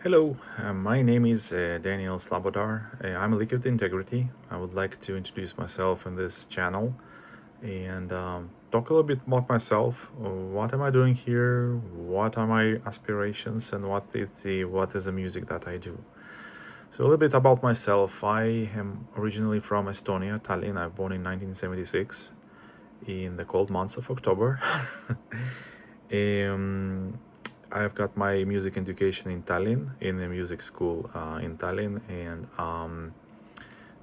Hello, my name is Daniel Slabodar. I'm a Liquid Integrity. I would like to introduce myself in this channel and talk a little bit about myself. What am I doing here? What are my aspirations, and what is the music that I do? So a little bit about myself. I am originally from Estonia, Tallinn. I was born in 1976 in the cold months of October. um, I've got my music education in Tallinn, in a music school in Tallinn, and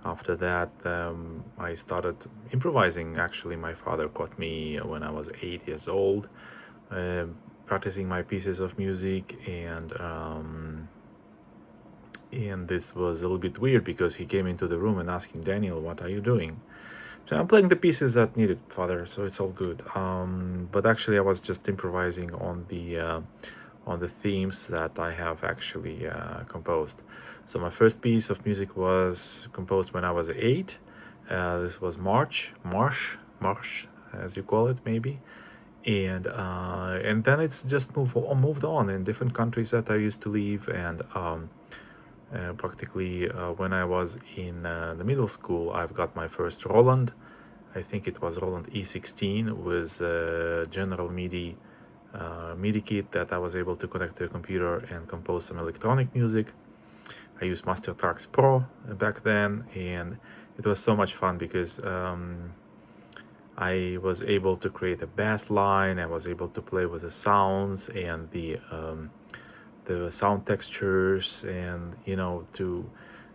after that, I started improvising. Actually, my father caught me when I was 8 years old, uh, practicing my pieces of music, and this was a little bit weird because he came into the room and asking Daniel, "What are you doing?" So I'm playing the pieces that needed, father. So it's all good. But actually, I was just improvising on the themes that I have actually composed. So my first piece of music was composed when I was 8. This was March, as you call it, maybe. And then it's just moved on in different countries that I used to live, and practically when I was in the middle school, I've got my first Roland. I think it was Roland E16 with general MIDI kit that I was able to connect to a computer and compose some electronic music. I used Master Tracks Pro back then, and it was so much fun because I was able to create a bass line. I was able to play with the sounds and the sound textures, and to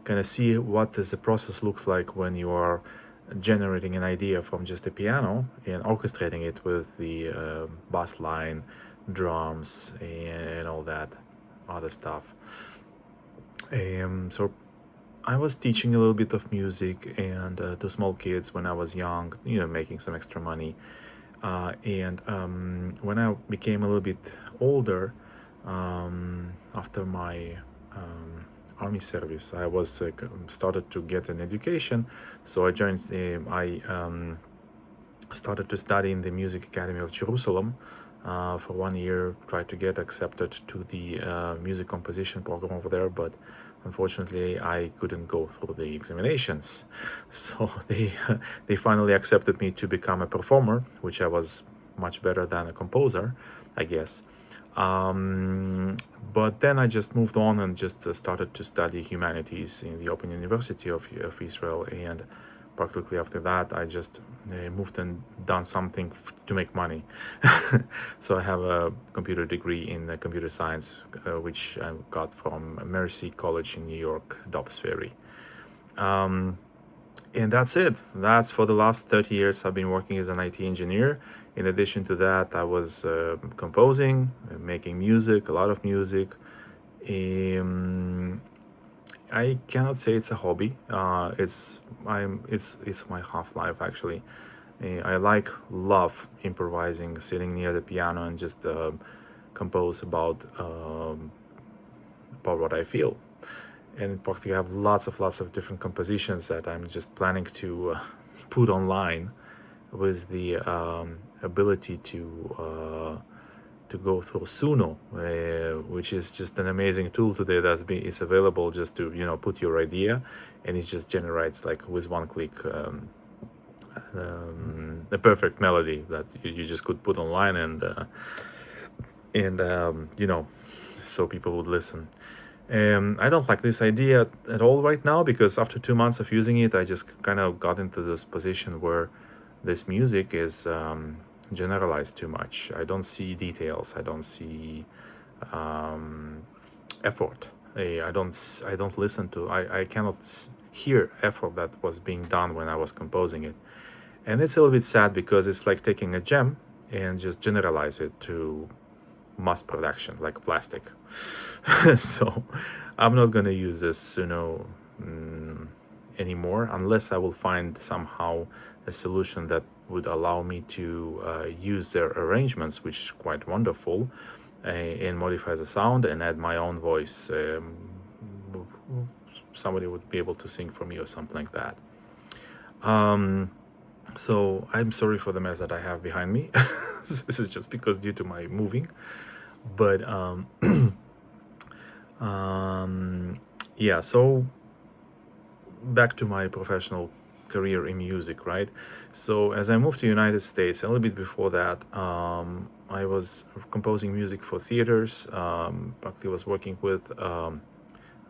kind of see what does the process looks like when you are generating an idea from just a piano and orchestrating it with the bass line, drums, and all that other stuff. So I was teaching a little bit of music and to small kids when I was young, making some extra money. And when I became a little bit older, after my army service, I was started to get an education. So I started to study in the Music Academy of Jerusalem for 1 year, tried to get accepted to the music composition program over there, but unfortunately I couldn't go through the examinations. So they finally accepted me to become a performer, which I was much better than a composer, I guess. Um, but then I just moved on and just started to study humanities in the Open University of Israel, and practically after that I just moved and done something to make money. So I have a computer degree in computer science, which I got from Mercy College in New York, Dobbs Ferry. um, and that's it. That's for the last 30 years I've been working as an IT engineer. In addition to that, I was composing, making music, a lot of music. um, I cannot say it's a hobby. It's my half life actually. I love improvising, sitting near the piano and just compose about what I feel. And practically I have lots of different compositions that I'm just planning to put online with the ability to go through Suno, which is just an amazing tool today. It's available just to put your idea, and it just generates like with one click a perfect melody that you just could put online, and so people would listen. I don't like this idea at all right now because after 2 months of using it, I just kind of got into this position where this music is generalized too much. I don't see details. I don't see effort. I don't listen to. I cannot hear effort that was being done when I was composing it, and it's a little bit sad because it's like taking a gem and just generalize it to mass production like plastic. So I'm not gonna use this, anymore unless I will find somehow a solution that would allow me to use their arrangements, which is quite wonderful, and modify the sound and add my own voice. Somebody would be able to sing for me or something like that. So I'm sorry for the mess that I have behind me. This is just because due to my moving, but Um, yeah, so back to my professional career in music, right? So as I moved to United States, a little bit before that, I was composing music for theaters. Practically was working with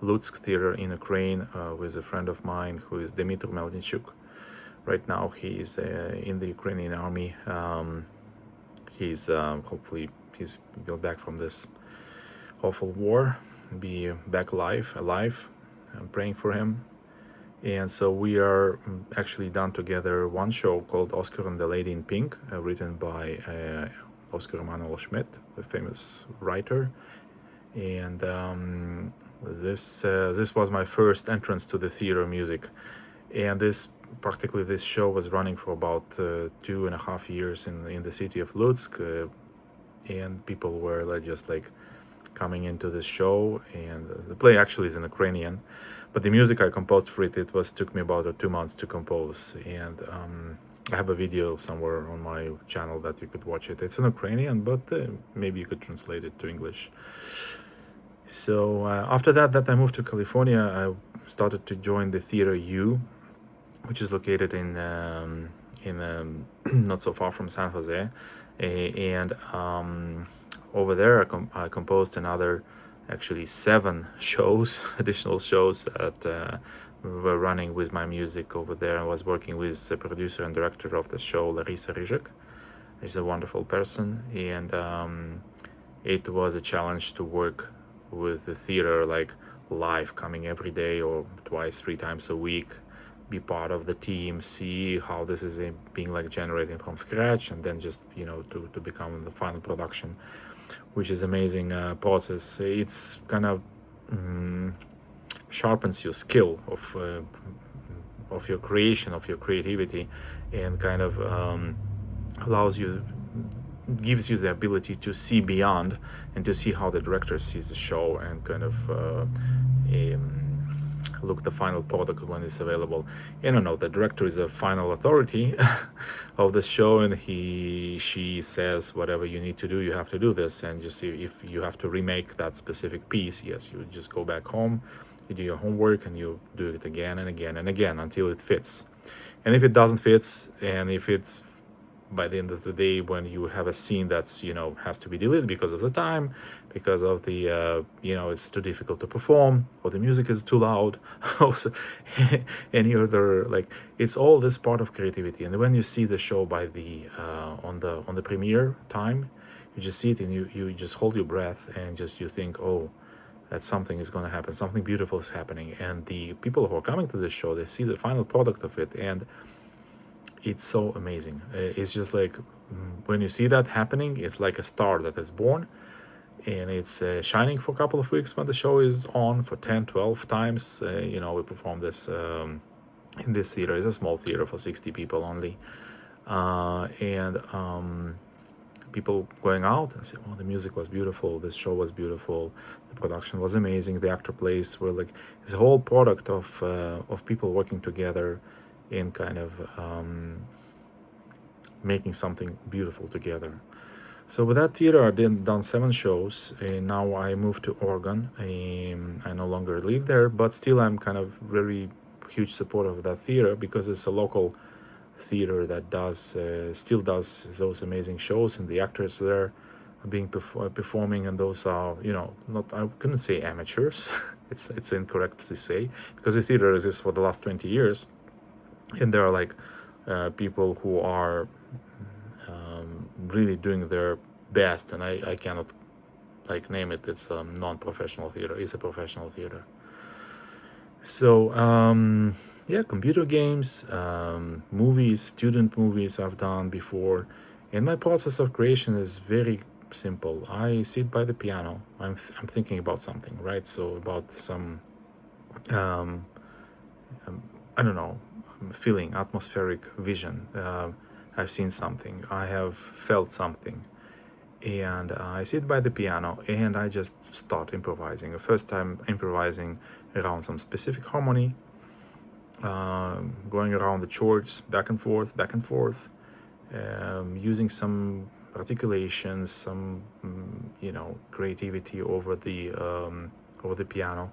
Lutsk Theater in Ukraine with a friend of mine who is Dmitry Melnichuk. Right now, he is in the Ukrainian army. He's hopefully he's go back from this awful war, be back alive. I'm praying for him. And so we are actually done together one show called Oscar and the Lady in Pink, written by Oscar Emanuel Schmidt, a famous writer. And this was my first entrance to the theater music. And this show was running for about 2.5 years in the city of Lutsk, and people were just like coming into this show. And the play actually is in Ukrainian, but the music I composed for it was took me about 2 months to compose. And I have a video somewhere on my channel that you could watch it. It's in Ukrainian, but maybe you could translate it to English. So after that I moved to California. I started to join the Theater U, which is located in not so far from San Jose. And over there I composed another actually 7 shows, additional shows that were running with my music over there. I was working with the producer and director of the show, Larissa Rizek. She's a wonderful person, and it was a challenge to work with the theater like live, coming every day or twice, 3 times a week, be part of the team, see how this is being like generating from scratch, and then just to become the final production, which is amazing process. It's kind of sharpens your skill of your creation, of your creativity, and kind of allows you, gives you the ability to see beyond and to see how the director sees the show, and kind of look the final product when it's available. And I know the director is a final authority of the show, and she says whatever you need to do, you have to do this. And just if you have to remake that specific piece, yes, you just go back home, you do your homework, and you do it again and again and again until it fits. And if it doesn't fit, and if it's by the end of the day, when you have a scene that's has to be deleted because of the time, because of the it's too difficult to perform, or the music is too loud, or any other, like, it's all this part of creativity. And when you see the show by the on the premiere time, you just see it, and you just hold your breath, and just you think, oh, that something is going to happen, something beautiful is happening. And the people who are coming to this show, they see the final product of it, and it's so amazing. It's just like when you see that happening, it's like a star that is born, and it's shining for a couple of weeks. When the show is on for 10, 12 times, we perform this in this theater. It's a small theater for 60 people only, and people going out and say, oh, the music was beautiful, this show was beautiful, the production was amazing, the actor plays were like, it's a whole product of people working together in kind of making something beautiful together. So with that theater, I done 7 shows, and now I moved to Oregon. I no longer live there, but still I'm kind of very huge supporter of that theater, because it's a local theater that still does those amazing shows, and the actors there are being performing, and those are not, I couldn't say amateurs. it's incorrect to say, because the theater exists for the last 20 years, and there are like people who are really doing their best, and I cannot like name it. It's a non-professional theater, it's a professional theater. So yeah, computer games, movies, student movies I've done before. And my process of creation is very simple. I sit by the piano, I'm thinking about something, right? So about some I don't know, feeling, atmospheric vision. I've seen something, I have felt something, and I sit by the piano and I just start improvising. The first time improvising around some specific harmony, going around the chords back and forth, using some articulations, some creativity over the over the piano,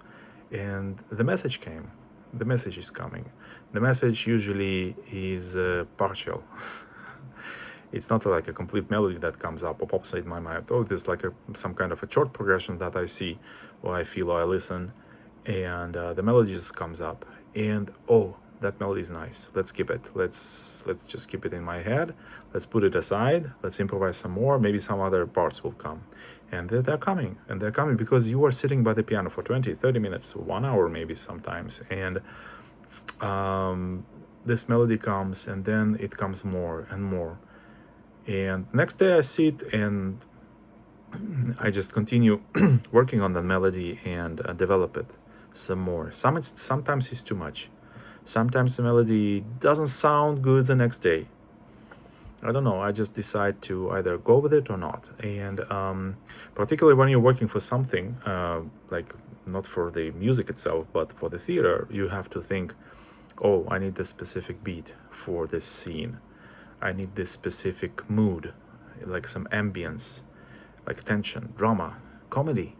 and the message came. The message is coming. The message usually is partial. It's not like a complete melody that comes up or pops in my mind. Oh, there's like some kind of a chord progression that I see, or I feel, or I listen, and the melody just comes up. And oh, that melody is nice. Let's keep it. Let's just keep it in my head. Let's put it aside. Let's improvise some more. Maybe some other parts will come. And they're coming. And they're coming because you are sitting by the piano for 20, 30 minutes, 1 hour maybe sometimes. And this melody comes, and then it comes more and more. And next day I sit and I just continue working on the melody and develop it some more. Sometimes it's too much. Sometimes the melody doesn't sound good the next day. I don't know. I just decide to either go with it or not. And particularly when you're working for something like not for the music itself, but for the theater, you have to think, oh, I need this specific beat for this scene. I need this specific mood, like some ambience, like tension, drama, comedy,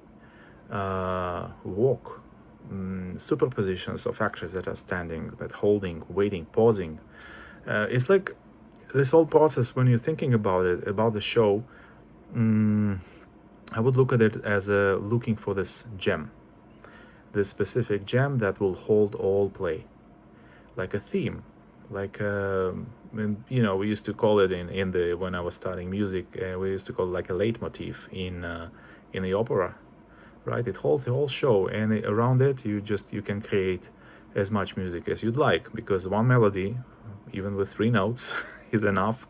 walk, superpositions of actors that are standing, that holding, waiting, pausing. It's like this whole process when you're thinking about it, about the show. I would look at it as looking for this gem, this specific gem that will hold all play, like a theme, like we used to call it in the when I was studying music, we used to call it like a leitmotif in the opera, right? It holds the whole show, and around it you can create as much music as you'd like, because one melody, even with 3 notes, is enough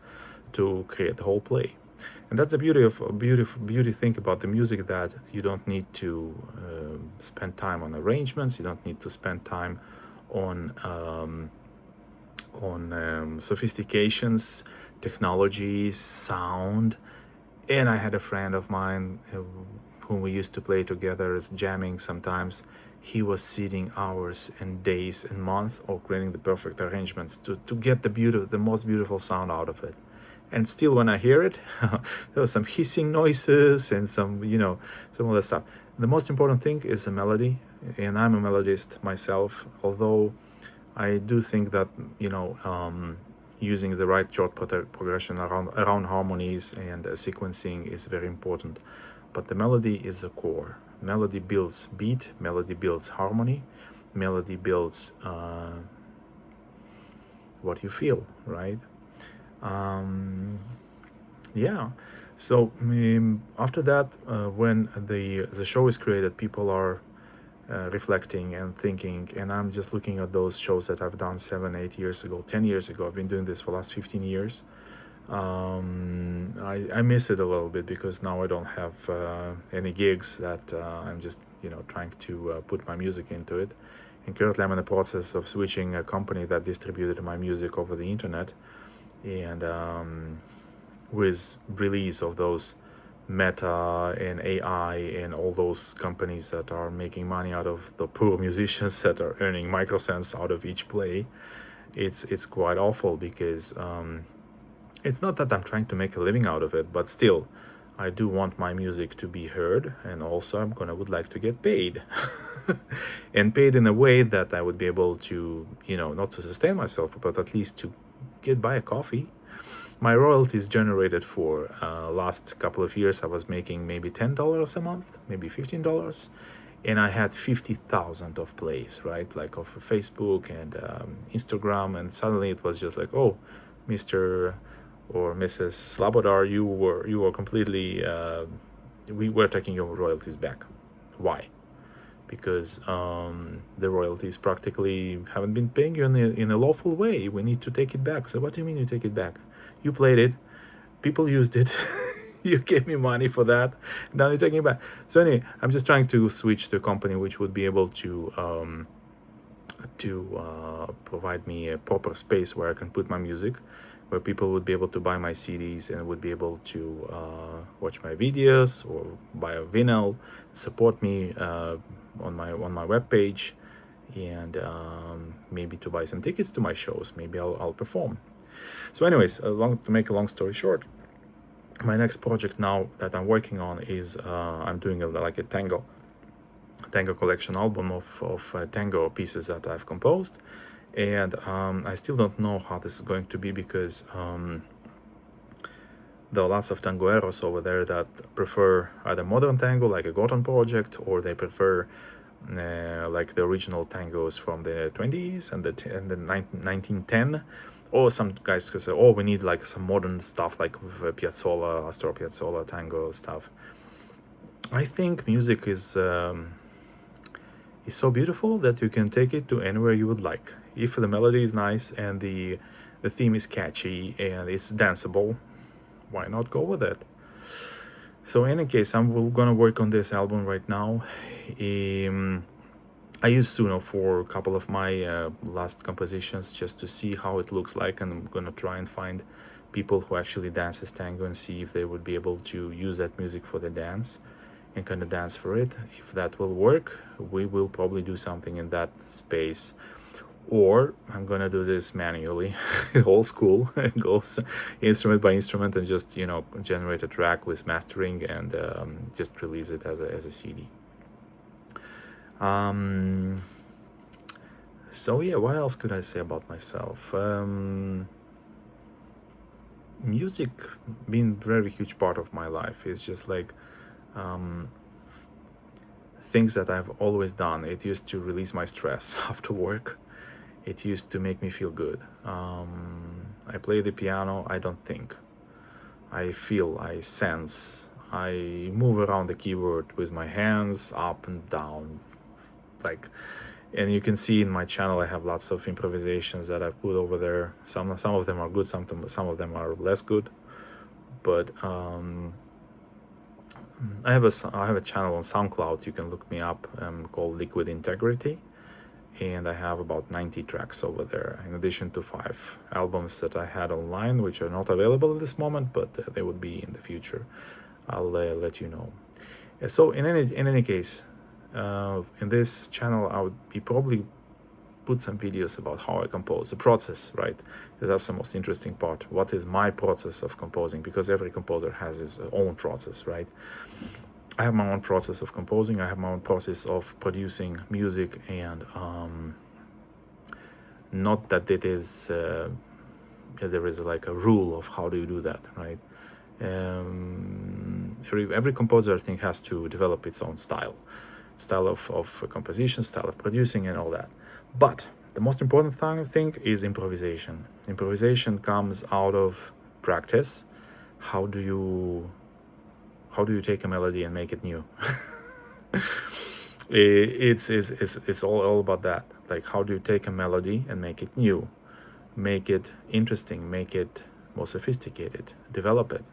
to create the whole play. And that's the beauty thing about the music, that you don't need to spend time on arrangements. You don't need to spend time on sophistications, technologies, sound. And I had a friend of mine whom we used to play together, jamming sometimes. He was sitting hours and days and months of creating the perfect arrangements to get the most beautiful sound out of it. And still, when I hear it, there was some hissing noises and some other stuff. The most important thing is the melody, and I'm a melodist myself, although I do think that using the right chord progression around harmonies and sequencing is very important. But the melody is the core. Melody builds beat. Melody builds harmony. Melody builds what you feel, right? Yeah. So after that, when the show is created, people are reflecting and thinking, and I'm just looking at those shows that I've done 7, 8 years ago, 10 years ago. I've been doing this for the last 15 years. I miss it a little bit because now I don't have any gigs that I'm just trying to put my music into it. And currently I'm in the process of switching a company that distributed my music over the internet. And with release of those Meta and AI and all those companies that are making money out of the poor musicians that are earning microcents out of each play, it's quite awful, because it's not that I'm trying to make a living out of it, but still, I do want my music to be heard, and also would like to get paid. And paid in a way that I would be able to, not to sustain myself, but at least to get by a coffee. My royalties generated for last couple of years, I was making maybe $10 a month, maybe $15, and I had 50,000 of plays, right? Like of Facebook and Instagram, and suddenly it was just like, oh, Mr. or Mrs. Slabodar, you were completely, we were taking your royalties back. Why? Because the royalties practically haven't been paying you in a lawful way. We need to take it back. So what do you mean you take it back? You played it, people used it, you gave me money for that, now you're taking it back. So anyway, I'm just trying to switch to a company which would be able to provide me a proper space where I can put my music, where people would be able to buy my CDs and would be able to watch my videos or buy a vinyl, support me on my webpage, and maybe to buy some tickets to my shows. Maybe I'll perform. So anyways, to make a long story short, my next project now that I'm working on is I'm doing like a tango collection album of tango pieces that I've composed. And I still don't know how this is going to be, because there are lots of tangoeros over there that prefer either modern tango, like a Gotham project, or they prefer like the original tangos from the 20s and the 1910. Or some guys could say, oh, we need like some modern stuff, like Piazzolla, Astor Piazzolla tango stuff. I think music is so beautiful that you can take it to anywhere you would like. If the melody is nice and the theme is catchy and it's danceable, why not go with it? So in any case, I'm gonna work on this album right now. I used Suno for a couple of my last compositions just to see how it looks like, and I'm gonna try and find people who actually dances tango and see if they would be able to use that music for the dance and kind of dance for it. If that will work, we will probably do something in that space. Or I'm gonna do this manually, old school, goes instrument by instrument, and just generate a track with mastering and just release it as a CD. So yeah, what else could I say about myself? Music been a very huge part of my life. It's just like things that I've always done. It used to release my stress after work. It used to make me feel good. I play the piano, I don't think. I feel, I sense, I move around the keyboard with my hands up and down. And you can see in my channel I have lots of improvisations that I've put over there. Some of them are good, some of them are less good. But I have a channel on SoundCloud. You can look me up, called Liquid Integrity, and I have about 90 tracks over there, in addition to 5 albums that I had online, which are not available at this moment, but they would be in the future. I'll let you know. So in any case, in this channel I would be probably put some videos about how I compose, the process, right? That's the most interesting part. What is my process of composing? Because every composer has his own process, right? I have my own process of composing. I have my own process of producing music, and not that it is there is like a rule of how do you do that, right? Every composer, I think, has to develop its own style of composition, style of producing, and all that. But the most important thing, I think, is improvisation. Improvisation comes out of practice. How do you take a melody and make it new? It's all about that. Like, how do you take a melody and make it new, make it interesting, make it more sophisticated, develop it?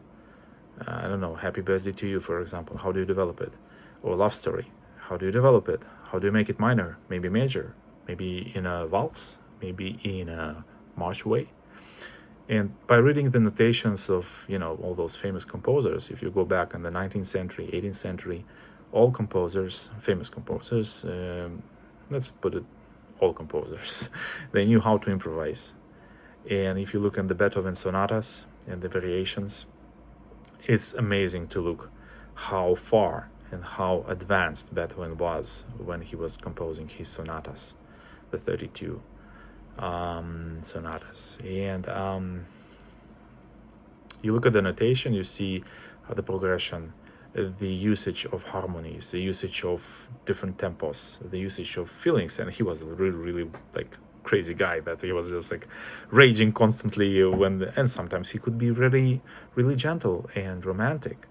I don't know, Happy Birthday to You, for example. How do you develop it? Or Love Story. How do you develop it? How do you make it minor, maybe major, maybe in a valse, maybe in a march way? And by reading the notations of all those famous composers, if you go back in the 19th century, 18th century, all composers, famous composers, let's put it, all composers, they knew how to improvise. And if you look at the Beethoven sonatas and the variations, it's amazing to look how far and how advanced Beethoven was when he was composing his sonatas, the 32 sonatas. And you look at the notation, you see the progression, the usage of harmonies, the usage of different tempos, the usage of feelings. And he was a really like crazy guy, that he was just like raging constantly and sometimes he could be really gentle and romantic.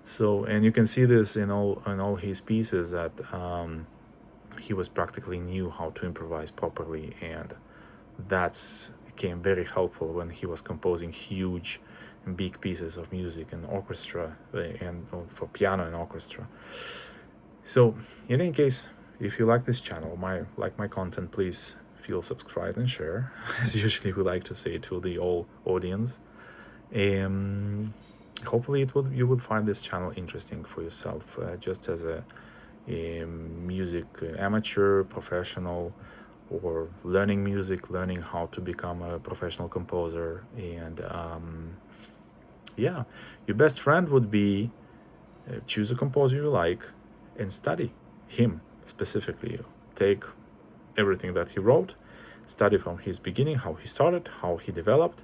So, and you can see this in all his pieces, that he was practically knew how to improvise properly, and that's became very helpful when he was composing huge and big pieces of music and orchestra, and for piano and orchestra. So in any case, if you like this channel, my content, please feel subscribed and share, as usually we like to say to the whole audience. Hopefully you will find this channel interesting for yourself, just as a music amateur, professional, or learning music, learning how to become a professional composer. And yeah, your best friend would be choose a composer you like and study him, specifically take everything that he wrote, study from his beginning, how he started, how he developed,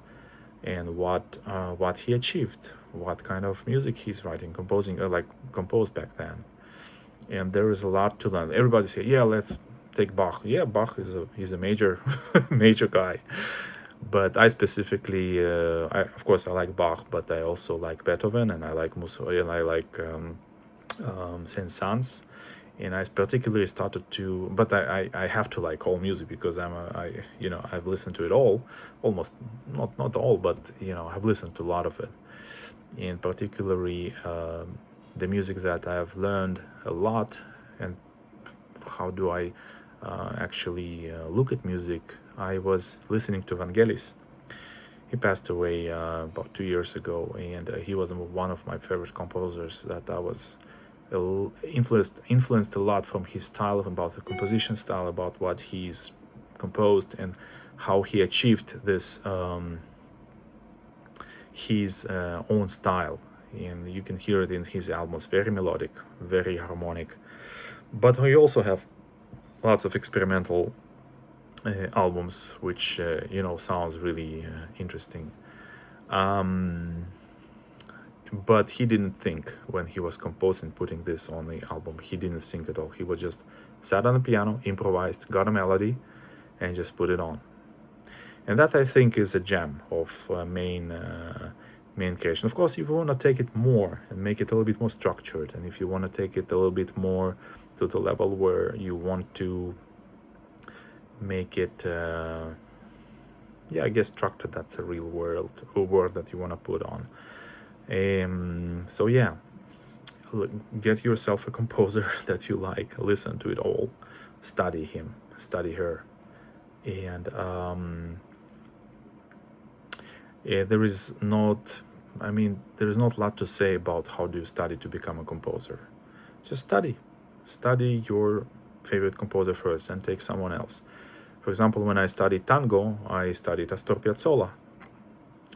and what he achieved, what kind of music he's writing, composing, like composed back then. And there is a lot to learn. Everybody say, yeah, let's take Bach. Yeah, Bach is he's a major major guy. But I specifically, of course, I like Bach, but I also like Beethoven, and I like Mussorgsky, and I like Saint-Saëns. And I particularly started to, but I have to like all music because I've listened to it all, almost not all, but I've listened to a lot of it. And particularly the music that I have learned a lot, and how do I actually look at music. I was listening to Vangelis. He passed away about 2 years ago, and he was one of my favorite composers that I was influenced a lot from his style, about the composition style, about what he's composed, and how he achieved this his own style. And you can hear it in his albums, very melodic, very harmonic. But we also have lots of experimental albums, which sounds really interesting. But he didn't think when he was composing, putting this on the album. He didn't think at all. He was just sat on the piano, improvised, got a melody, and just put it on. And that, I think, is a gem of main creation. Of course, if you want to take it more and make it a little bit more structured, and if you want to take it a little bit more to the level where you want to make it I guess structured, that's a real word that you want to put on. So yeah, get yourself a composer that you like, listen to it all, study him, study her. And there is not a lot to say about how do you study to become a composer. Just study your favorite composer first and take someone else. For example, when I studied tango, I studied Astor Piazzolla.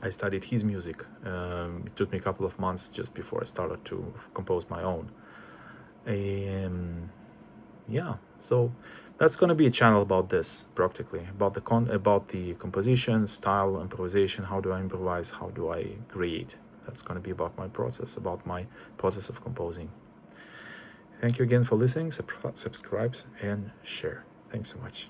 I studied his music. It took me a couple of months just before I started to compose my own. So that's going to be a channel about this, practically, about the composition, style, improvisation. How do I improvise? How do I create? That's going to be about my process of composing. Thank you again for listening. Subscribe and share. Thanks so much.